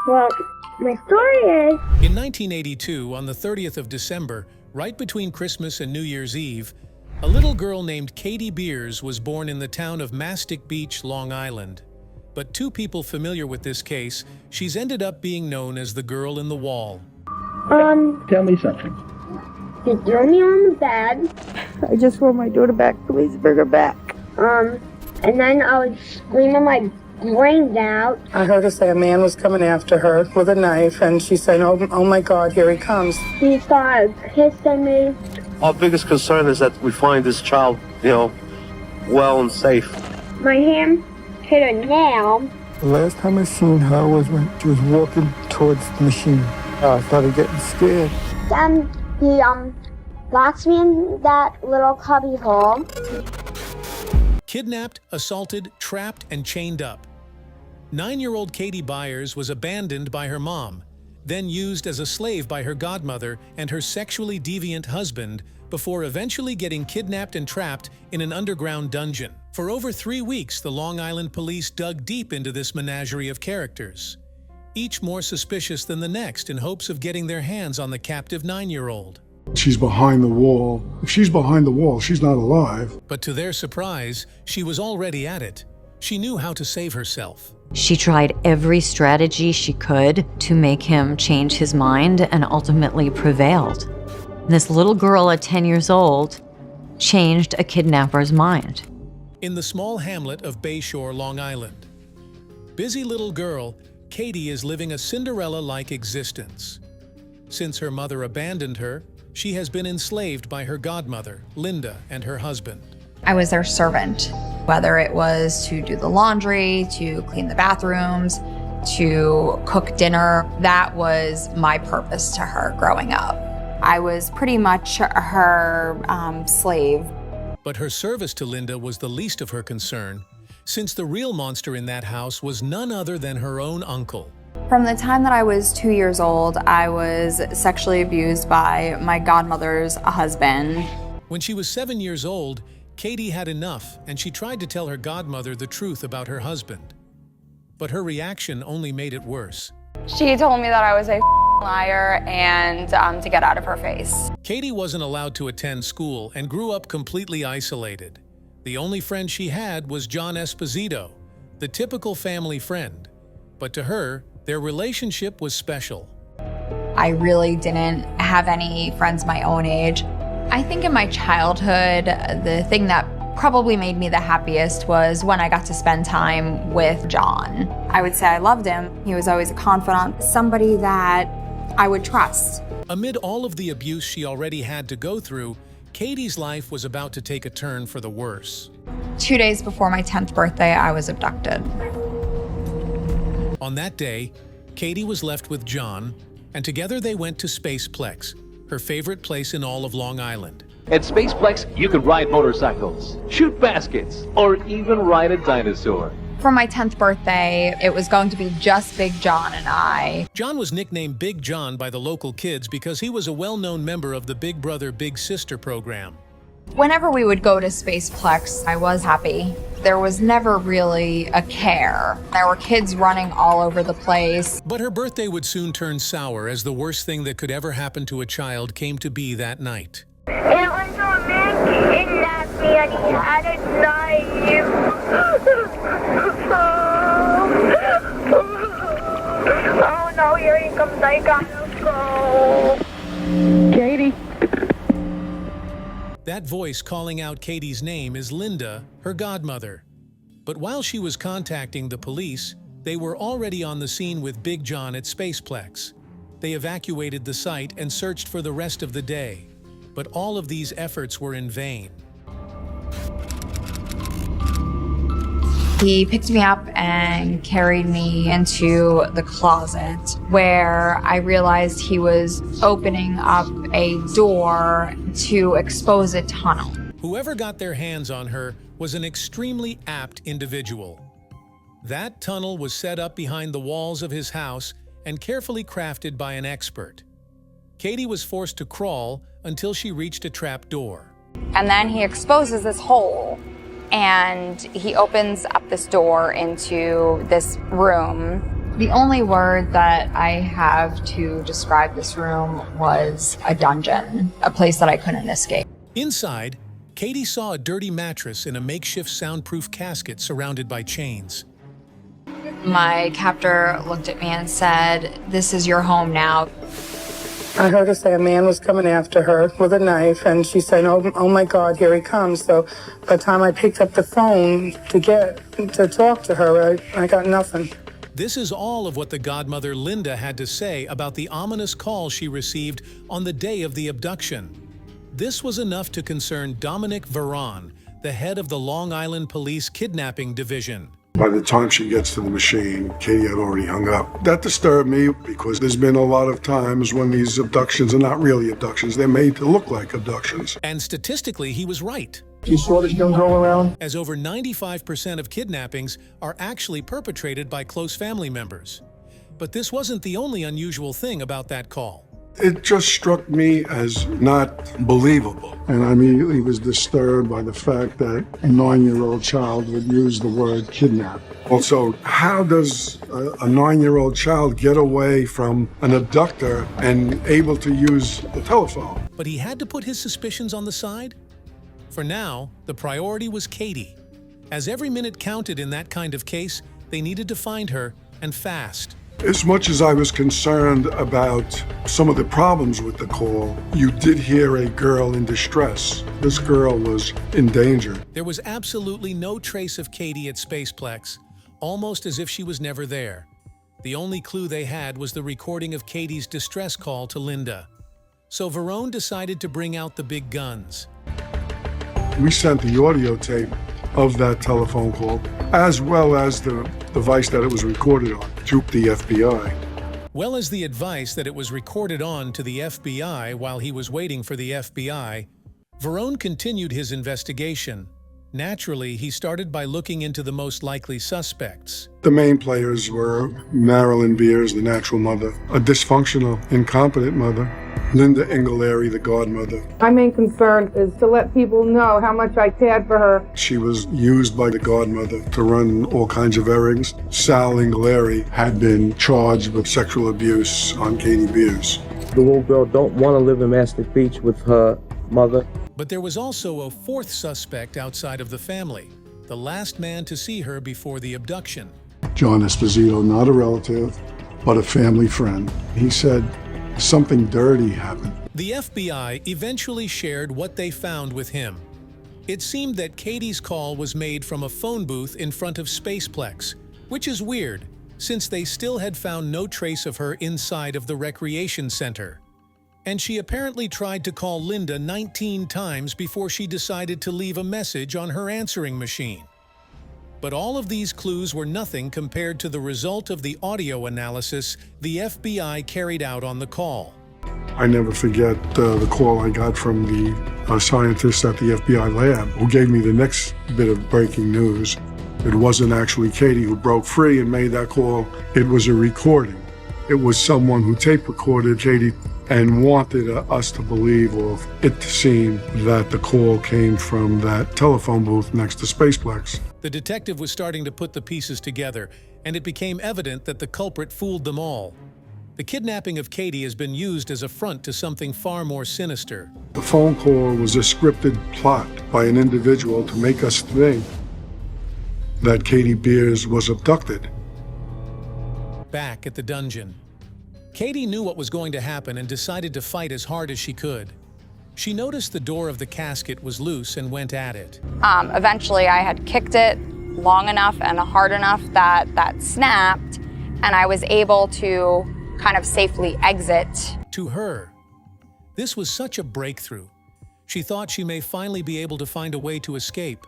Well, my story is... In 1982, on the 30th of December, right between Christmas and New Year's Eve, a little girl named Katie Beers was born in the town of Mastic Beach, Long Island. But two people familiar with this case, she's ended up being known as the girl in the wall. Tell me something. She threw me on the bed. I just want my daughter back. Please bring her back. And then I was screaming my brains out. I heard her say a man was coming after her with a knife, and she said, oh my God, here he comes. He started kissing me. Our biggest concern is that we find this child, well and safe. My hand hit a nail. The last time I seen her was when she was walking towards the machine. I started getting scared. Then he locked me in that little cubby hole. Kidnapped, assaulted, trapped, and chained up. 9-year-old Katie Byers was abandoned by her mom, then used as a slave by her godmother and her sexually deviant husband, before eventually getting kidnapped and trapped in an underground dungeon. For over 3 weeks, the Long Island police dug deep into this menagerie of characters, each more suspicious than the next, in hopes of getting their hands on the captive 9-year-old. She's behind the wall. If she's behind the wall, she's not alive. But to their surprise, she was already at it. She knew how to save herself. She tried every strategy she could to make him change his mind and ultimately prevailed. This little girl at 10 years old changed a kidnapper's mind. In the small hamlet of Bayshore, Long Island, busy little girl Katie is living a Cinderella-like existence. Since her mother abandoned her, she has been enslaved by her godmother, Linda, and her husband. I was their servant, whether it was to do the laundry, to clean the bathrooms, to cook dinner. That was my purpose to her growing up. I was pretty much her slave. But her service to Linda was the least of her concern, since the real monster in that house was none other than her own uncle. From the time that I was 2 years old, I was sexually abused by my godmother's husband. When she was 7 years old, Katie had enough, and she tried to tell her godmother the truth about her husband. But her reaction only made it worse. She told me that I was a liar and to get out of her face. Katie wasn't allowed to attend school and grew up completely isolated. The only friend she had was John Esposito, the typical family friend. But to her, their relationship was special. I really didn't have any friends my own age. I think in my childhood, the thing that probably made me the happiest was when I got to spend time with John. I would say I loved him. He was always a confidant, somebody that I would trust. Amid all of the abuse she already had to go through, Katie's life was about to take a turn for the worse. 2 days before my 10th birthday, I was abducted. On that day, Katie was left with John, and together they went to Spaceplex, her favorite place in all of Long Island. At Spaceplex, you can ride motorcycles, shoot baskets, or even ride a dinosaur. For my 10th birthday, it was going to be just Big John and I. John was nicknamed Big John by the local kids because he was a well-known member of the Big Brother Big Sister program. Whenever we would go to Spaceplex, I was happy. There was never really a care. There were kids running all over the place. But her birthday would soon turn sour as the worst thing that could ever happen to a child came to be that night. It was a man kidnapped me and he had a knife. Oh no, here he comes. I gotta go. Katie. That voice calling out Katie's name is Linda, her godmother. But while she was contacting the police, they were already on the scene with Big John at Spaceplex. They evacuated the site and searched for the rest of the day. But all of these efforts were in vain. He picked me up and carried me into the closet where I realized he was opening up a door to expose a tunnel. Whoever got their hands on her was an extremely apt individual. That tunnel was set up behind the walls of his house and carefully crafted by an expert. Katie was forced to crawl until she reached a trap door. And then he exposes this hole and he opens up this door into this room The only word that I have to describe this room was a dungeon, a place that I couldn't escape. Inside, Katie saw a dirty mattress in a makeshift soundproof casket surrounded by chains. My captor looked at me and said, "This is your home now." I heard her say a man was coming after her with a knife, and she said, oh my God, here he comes. So by the time I picked up the phone to talk to her, I got nothing. This is all of what the godmother Linda had to say about the ominous call she received on the day of the abduction. This was enough to concern Dominic Veron, the head of the Long Island Police Kidnapping Division. By the time she gets to the machine, Katie had already hung up. That disturbed me because there's been a lot of times when these abductions are not really abductions. They're made to look like abductions. And statistically, he was right, You saw this young girl around? as over 95% of kidnappings are actually perpetrated by close family members. But this wasn't the only unusual thing about that call. It just struck me as not believable. And I immediately was disturbed by the fact that a 9-year-old child would use the word kidnap. Also, how does a 9-year-old child get away from an abductor and able to use the telephone? But he had to put his suspicions on the side. For now, the priority was Katie. As every minute counted in that kind of case, they needed to find her, and fast. As much as I was concerned about some of the problems with the call, you did hear a girl in distress. This girl was in danger. There was absolutely no trace of Katie at Spaceplex, almost as if she was never there. The only clue they had was the recording of Katie's distress call to Linda. So Veron decided to bring out the big guns. We sent the audio tape of that telephone call, as well as the device that it was recorded on, to the FBI. Well as the advice that it was recorded on to the FBI while he was waiting for the FBI, Veron continued his investigation. Naturally, he started by looking into the most likely suspects. The main players were Marilyn Beers, the natural mother, a dysfunctional, incompetent mother, Linda Engelary, the godmother. My main concern is to let people know how much I cared for her. She was used by the godmother to run all kinds of errands. Sal Engelary had been charged with sexual abuse on Katie Beers. The little girl don't want to live in Mastic Beach with her mother. But there was also a fourth suspect outside of the family, the last man to see her before the abduction. John Esposito, not a relative, but a family friend. He said something dirty happened. The FBI eventually shared what they found with him. It seemed that Katie's call was made from a phone booth in front of Spaceplex, which is weird, since they still had found no trace of her inside of the recreation center. And she apparently tried to call Linda 19 times before she decided to leave a message on her answering machine. But all of these clues were nothing compared to the result of the audio analysis the FBI carried out on the call. I never forget the call I got from the scientist at the FBI lab who gave me the next bit of breaking news. It wasn't actually Katie who broke free and made that call. It was a recording. It was someone who tape recorded Katie and wanted us to believe, or it to seem, that the call came from that telephone booth next to Spaceplex. The detective was starting to put the pieces together, and it became evident that the culprit fooled them all. The kidnapping of Katie has been used as a front to something far more sinister. The phone call was a scripted plot by an individual to make us think that Katie Beers was abducted. Back at the dungeon, Katie knew what was going to happen and decided to fight as hard as she could. She noticed the door of the casket was loose and went at it. Eventually, I had kicked it long enough and hard enough that that snapped, and I was able to kind of safely exit. To her, this was such a breakthrough. She thought she may finally be able to find a way to escape,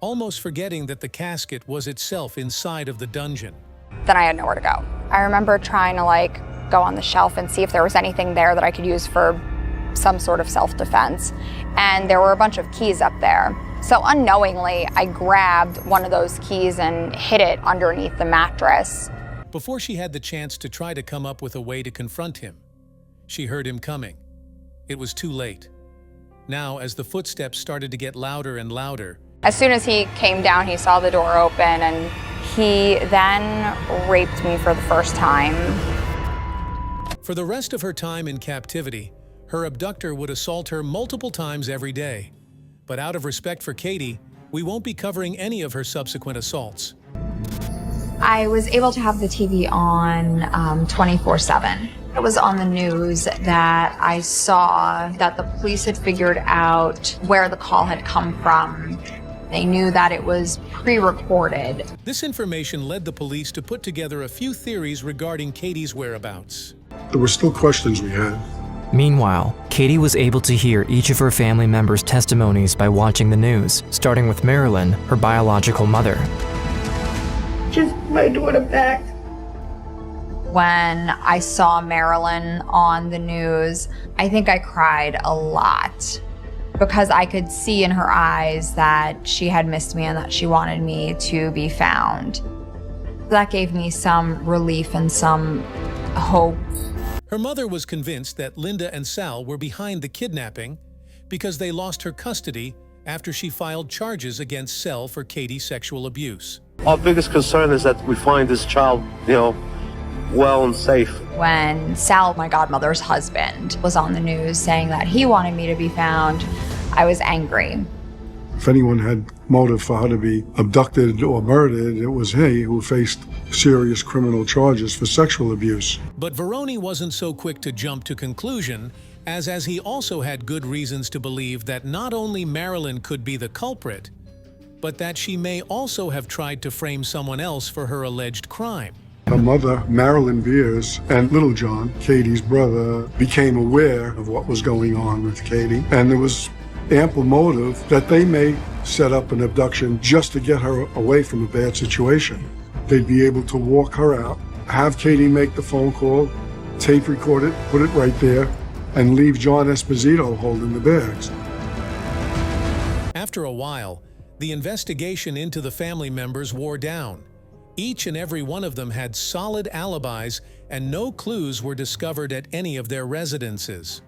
almost forgetting that the casket was itself inside of the dungeon. Then I had nowhere to go. I remember trying to go on the shelf and see if there was anything there that I could use for some sort of self-defense. And there were a bunch of keys up there. So unknowingly, I grabbed one of those keys and hid it underneath the mattress. Before she had the chance to try to come up with a way to confront him, she heard him coming. It was too late. Now, as the footsteps started to get louder and louder, as soon as he came down, he saw the door open and He then raped me for the first time. For the rest of her time in captivity, her abductor would assault her multiple times every day. But out of respect for Katie, we won't be covering any of her subsequent assaults. I was able to have the TV on 24/7. It was on the news that I saw that the police had figured out where the call had come from. They knew that it was pre-recorded. This information led the police to put together a few theories regarding Katie's whereabouts. There were still questions we had. Meanwhile, Katie was able to hear each of her family members' testimonies by watching the news, starting with Marilyn, her biological mother. Just my daughter back. When I saw Marilyn on the news, I think I cried a lot because I could see in her eyes that she had missed me and that she wanted me to be found. That gave me some relief and some hope. Her mother was convinced that Linda and Sal were behind the kidnapping because they lost her custody after she filed charges against Sal for Katie's sexual abuse. Our biggest concern is that we find this child, well and safe. When Sal, my godmother's husband, was on the news saying that he wanted me to be found, I was angry. If anyone had motive for her to be abducted or murdered, it was he who faced serious criminal charges for sexual abuse. But Veroni wasn't so quick to jump to conclusion, as he also had good reasons to believe that not only Marilyn could be the culprit, but that she may also have tried to frame someone else for her alleged crime. Her mother, Marilyn Beers, and Little John, Katie's brother, became aware of what was going on with Katie, and there was ample motive that they may set up an abduction just to get her away from a bad situation. They'd be able to walk her out, have Katie make the phone call, tape record it, put it right there, and leave John Esposito holding the bags. After a while, the investigation into the family members wore down. Each and every one of them had solid alibis, and no clues were discovered at any of their residences.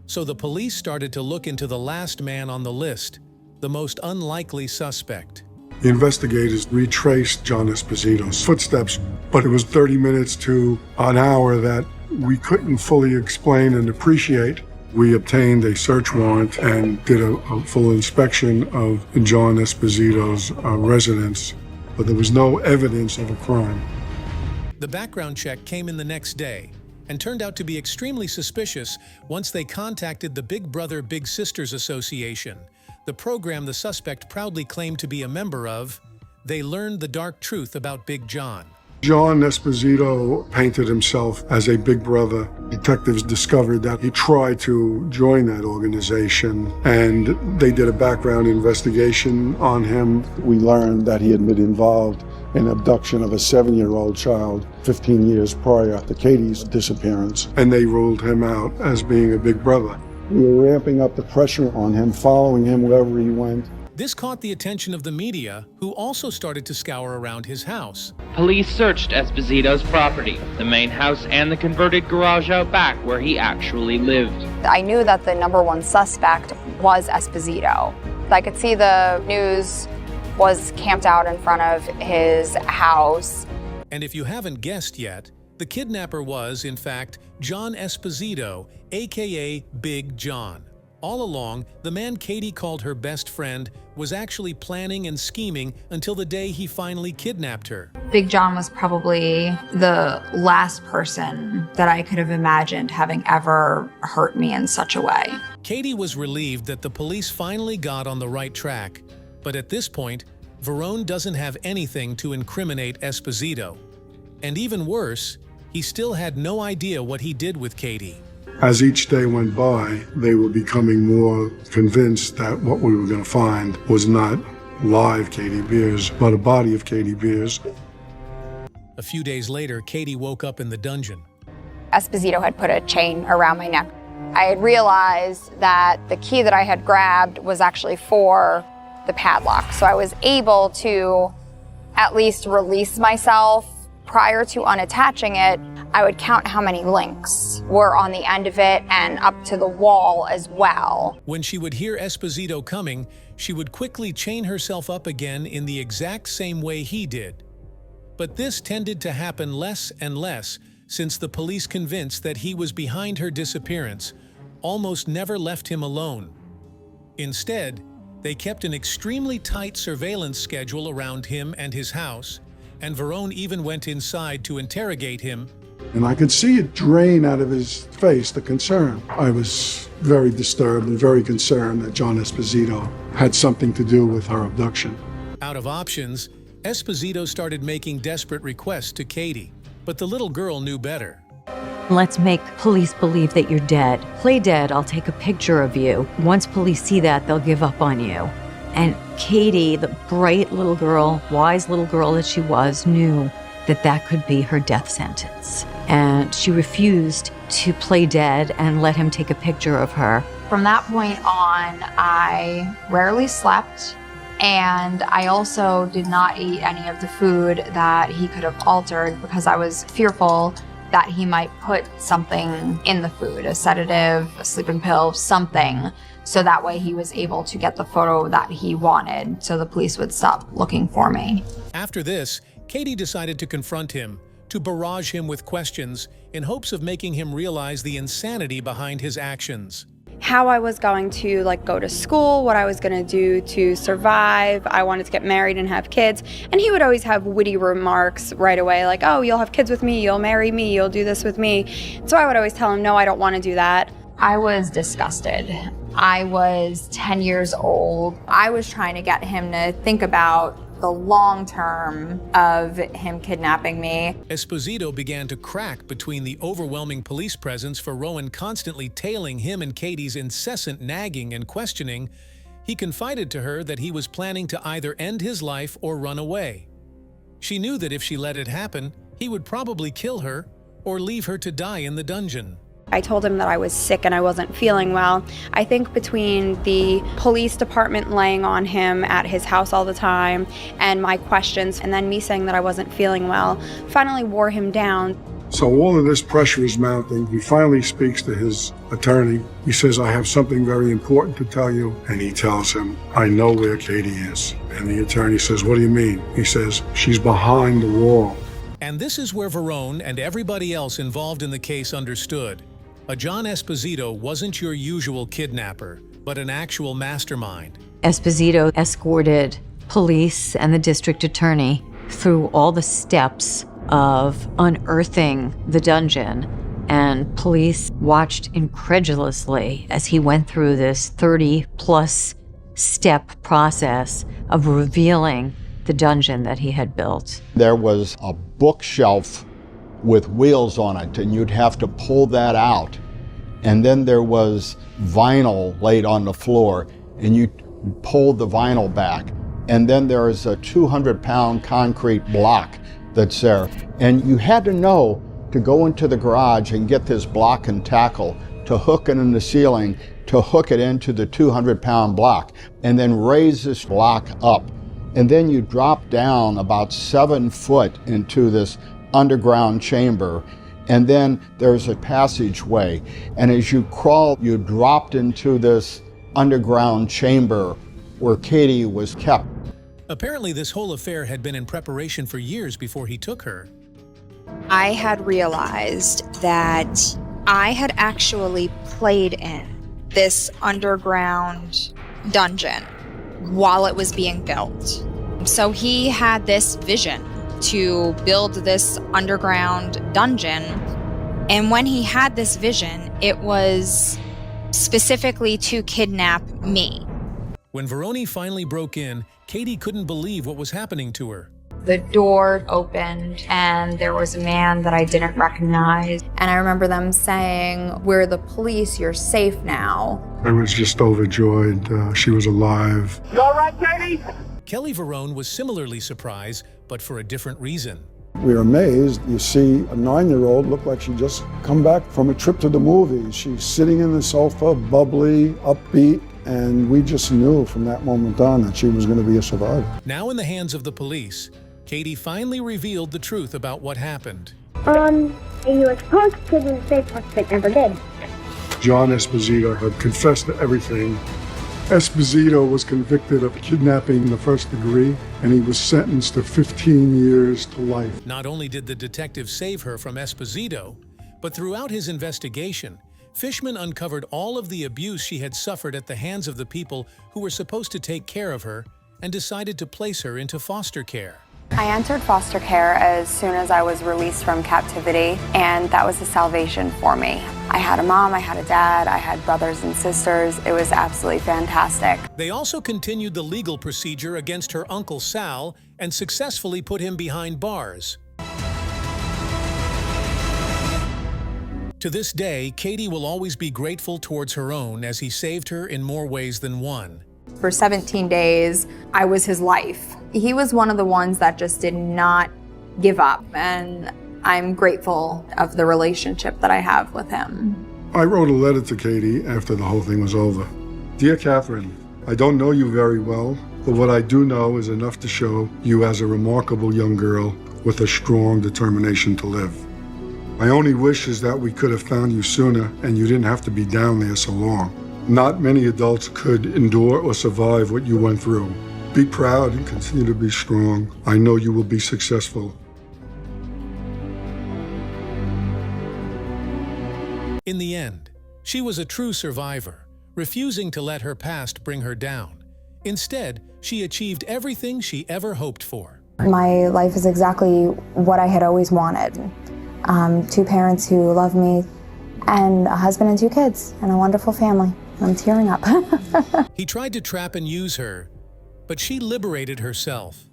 So the police started to look into the last man on the list, the most unlikely suspect. The investigators retraced John Esposito's footsteps, but it was 30 minutes to an hour that we couldn't fully explain and appreciate. We obtained a search warrant and did a full inspection of John Esposito's residence, but there was no evidence of a crime. The background check came in the next day and turned out to be extremely suspicious once they contacted the Big Brother Big Sisters Association, the program the suspect proudly claimed to be a member of. They learned the dark truth about Big John. John Esposito painted himself as a big brother. Detectives discovered that he tried to join that organization, and they did a background investigation on him. We learned that he had been involved in abduction of a 7-year-old child 15 years prior to Katie's disappearance, and they ruled him out as being a big brother. We were ramping up the pressure on him, following him wherever he went. This caught the attention of the media, who also started to scour around his house. Police searched Esposito's property, the main house and the converted garage out back where he actually lived. I knew that the #1 suspect was Esposito. I could see the news was camped out in front of his house. And if you haven't guessed yet, the kidnapper was, in fact, John Esposito, aka Big John. All along, the man Katie called her best friend was actually planning and scheming until the day he finally kidnapped her. Big John was probably the last person that I could have imagined having ever hurt me in such a way. Katie was relieved that the police finally got on the right track, but at this point, Verone doesn't have anything to incriminate Esposito. And even worse, he still had no idea what he did with Katie. As each day went by, they were becoming more convinced that what we were going to find was not live Katie Beers, but a body of Katie Beers. A few days later, Katie woke up in the dungeon. Esposito had put a chain around my neck. I had realized that the key that I had grabbed was actually for the padlock, so I was able to at least release myself. Prior to unattaching it, I would count how many links were on the end of it and up to the wall as well. When she would hear Esposito coming, she would quickly chain herself up again in the exact same way he did. But this tended to happen less and less since the police, convinced that he was behind her disappearance, almost never left him alone. Instead, they kept an extremely tight surveillance schedule around him and his house, and Verone even went inside to interrogate him. And I could see it drain out of his face, the concern. I was very disturbed and very concerned that John Esposito had something to do with her abduction. Out of options, Esposito started making desperate requests to Katie, but the little girl knew better. Let's make police believe that you're dead. Play dead, I'll take a picture of you. Once police see that, they'll give up on you. And Katie, the bright little girl, wise little girl that she was, knew that that could be her death sentence. And she refused to play dead and let him take a picture of her. From that point on, I rarely slept, and I also did not eat any of the food that he could have altered because I was fearful that he might put something in the food, a sedative, a sleeping pill, something, so that way he was able to get the photo that he wanted, so the police would stop looking for me. After this, Katie decided to confront him, to barrage him with questions in hopes of making him realize the insanity behind his actions. How I was going to go to school, what I was going to do to survive. I wanted to get married and have kids. And he would always have witty remarks right away, like, oh, you'll have kids with me, you'll marry me, you'll do this with me. So I would always tell him, no, I don't want to do that. I was disgusted. I was 10 years old. I was trying to get him to think about the long term of him kidnapping me. Esposito began to crack between the overwhelming police presence, for Rowan constantly tailing him and Katie's incessant nagging and questioning. He confided to her that he was planning to either end his life or run away. She knew that if she let it happen, he would probably kill her or leave her to die in the dungeon. I told him that I was sick and I wasn't feeling well. I think between the police department laying on him at his house all the time and my questions, and then me saying that I wasn't feeling well, finally wore him down. So all of this pressure is mounting. He finally speaks to his attorney. He says, I have something very important to tell you. And he tells him, I know where Katie is. And the attorney says, what do you mean? He says, she's behind the wall. And this is where Verone and everybody else involved in the case understood. A John Esposito wasn't your usual kidnapper, but an actual mastermind. Esposito escorted police and the district attorney through all the steps of unearthing the dungeon, and police watched incredulously as he went through this 30-plus step process of revealing the dungeon that he had built. There was a bookshelf with wheels on it, and you'd have to pull that out. And then there was vinyl laid on the floor, and you pull the vinyl back. And then there is a 200-pound concrete block that's there. And you had to know to go into the garage and get this block and tackle, to hook it in the ceiling, to hook it into the 200-pound block, and then raise this block up. And then you drop down about 7 foot into this underground chamber, and then there's a passageway, and as you crawl, you dropped into this underground chamber where Katie was kept. Apparently, this whole affair had been in preparation for years before he took her. I had realized that I had actually played in this underground dungeon while it was being built. So he had this vision to build this underground dungeon. And when he had this vision, it was specifically to kidnap me. When Verone finally broke in, Katie couldn't believe what was happening to her. The door opened and there was a man that I didn't recognize. And I remember them saying, we're the police, you're safe now. I was just overjoyed. She was alive. You all right, Katie? Kelly Verone was similarly surprised, but for a different reason. We were amazed. You see a 9-year-old look like she just come back from a trip to the movies. She's sitting in the sofa, bubbly, upbeat, and we just knew from that moment on that she was going to be a survivor. Now in the hands of the police, Katie finally revealed the truth about what happened. He was supposed to kidnap Spaceplex, but never did. John Esposito had confessed to everything. Esposito was convicted of kidnapping in the first degree, and he was sentenced to 15 years to life. Not only did the detective save her from Esposito, but throughout his investigation, Fishman uncovered all of the abuse she had suffered at the hands of the people who were supposed to take care of her and decided to place her into foster care. I entered foster care as soon as I was released from captivity, and that was a salvation for me. I had a mom, I had a dad, I had brothers and sisters. It was absolutely fantastic. They also continued the legal procedure against her Uncle Sal and successfully put him behind bars. To this day, Katie will always be grateful towards her own as he saved her in more ways than one. For 17 days, I was his life. He was one of the ones that just did not give up, and I'm grateful of the relationship that I have with him. I wrote a letter to Katie after the whole thing was over. Dear Catherine, I don't know you very well, but what I do know is enough to show you as a remarkable young girl with a strong determination to live. My only wish is that we could have found you sooner and you didn't have to be down there so long. Not many adults could endure or survive what you went through. Be proud and continue to be strong. I know you will be successful. In the end, she was a true survivor, refusing to let her past bring her down. Instead, she achieved everything she ever hoped for. My life is exactly what I had always wanted. 2 parents who love me, and a husband and 2 kids, and a wonderful family. I'm tearing up. He tried to trap and use her, but she liberated herself.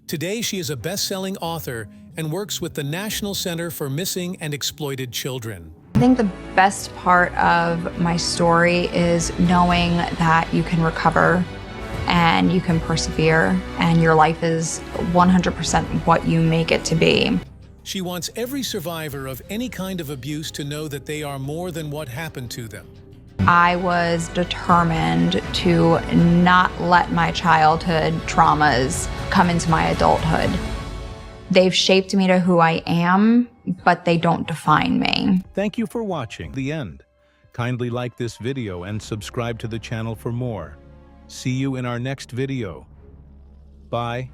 Today, she is a best-selling author and works with the National Center for Missing and Exploited Children. I think the best part of my story is knowing that you can recover and you can persevere, and your life is 100% what you make it to be. She wants every survivor of any kind of abuse to know that they are more than what happened to them. I was determined to not let my childhood traumas come into my adulthood. They've shaped me to who I am, but they don't define me. Thank you for watching the end. Kindly like this video and subscribe to the channel for more. See you in our next video. Bye.